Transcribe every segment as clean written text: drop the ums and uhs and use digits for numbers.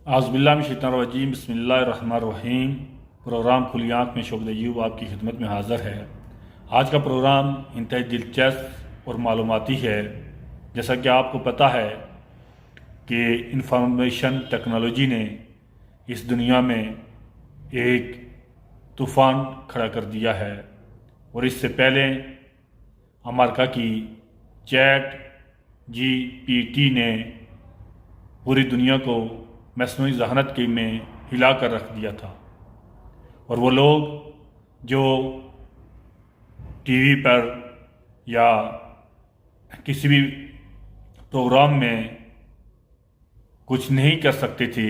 اعوذ باللہ من الشیطان الرجیم، بسم اللہ الرحمن الرحیم۔ پروگرام کھلی آنکھ میں شوقد ایوب آپ کی خدمت میں حاضر ہے۔ آج کا پروگرام انتہائی دلچسپ اور معلوماتی ہے۔ جیسا کہ آپ کو پتہ ہے کہ انفارمیشن ٹیکنالوجی نے اس دنیا میں ایک طوفان کھڑا کر دیا ہے، اور اس سے پہلے امریکہ کی ChatGPT نے پوری دنیا کو مصنوعی ذہانت کے میں ہلا کر رکھ دیا تھا، اور وہ لوگ جو ٹی وی پر یا کسی بھی پروگرام میں کچھ نہیں کر سکتے تھے،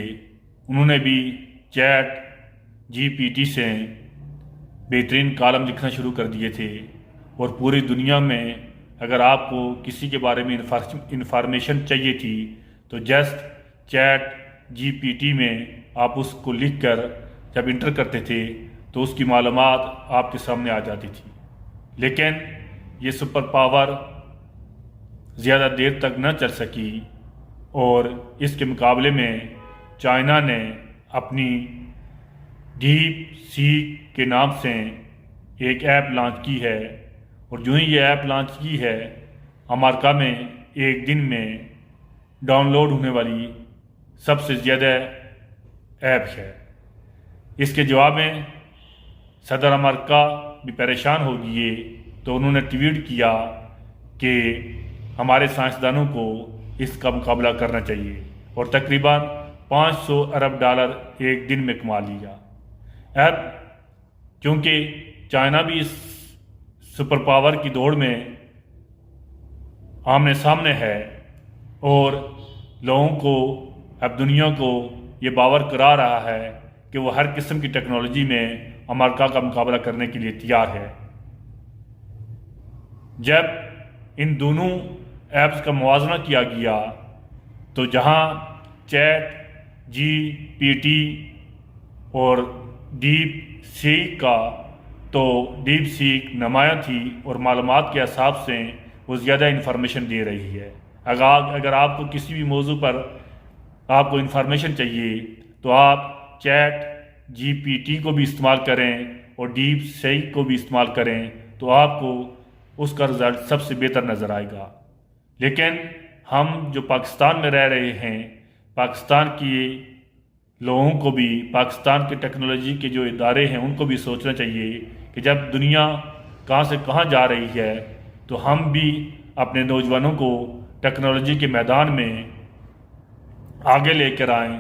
انہوں نے بھی ChatGPT سے بہترین کالم لکھنا شروع کر دیے تھے، اور پوری دنیا میں اگر آپ کو کسی کے بارے میں انفارمیشن چاہیے تھی تو جسٹ ChatGPT میں آپ اس کو لکھ کر جب انٹر کرتے تھے تو اس کی معلومات آپ کے سامنے آ جاتی تھی۔ لیکن یہ سپر پاور زیادہ دیر تک نہ چل سکی، اور اس کے مقابلے میں چائنا نے اپنی ڈیپ سیک کے نام سے ایک ایپ لانچ کی ہے، اور جو ہی یہ ایپ لانچ کی ہے، امریکہ میں ایک دن میں ڈاؤن لوڈ ہونے والی سب سے زیادہ ایپ ہے۔ اس کے جواب میں صدر امریکہ بھی پریشان ہو گئے، تو انہوں نے ٹویٹ کیا کہ ہمارے سائنسدانوں کو اس کا مقابلہ کرنا چاہیے، اور تقریباً $500 ارب ایک دن میں کما لیا۔ اب کیونکہ چائنا بھی اس سپر پاور کی دوڑ میں آمنے سامنے ہے، اور لوگوں کو اب دنیا کو یہ باور کرا رہا ہے کہ وہ ہر قسم کی ٹیکنالوجی میں امریکہ کا مقابلہ کرنے کے لیے تیار ہے۔ جب ان دونوں ایپس کا موازنہ کیا گیا تو جہاں ChatGPT اور ڈیپ سیک کا، تو ڈیپ سیک نمایاں تھی اور معلومات کے حساب سے وہ زیادہ انفارمیشن دے رہی ہے۔ اگر آپ کو کسی بھی موضوع پر آپ کو انفارمیشن چاہیے تو آپ ChatGPT کو بھی استعمال کریں اور ڈیپ سیک کو بھی استعمال کریں، تو آپ کو اس کا رزلٹ سب سے بہتر نظر آئے گا۔ لیکن ہم جو پاکستان میں رہ رہے ہیں، پاکستان کی لوگوں کو بھی، پاکستان کے ٹیکنالوجی کے جو ادارے ہیں ان کو بھی سوچنا چاہیے کہ جب دنیا کہاں سے کہاں جا رہی ہے، تو ہم بھی اپنے نوجوانوں کو ٹیکنالوجی کے میدان میں آگے لے کر آئیں۔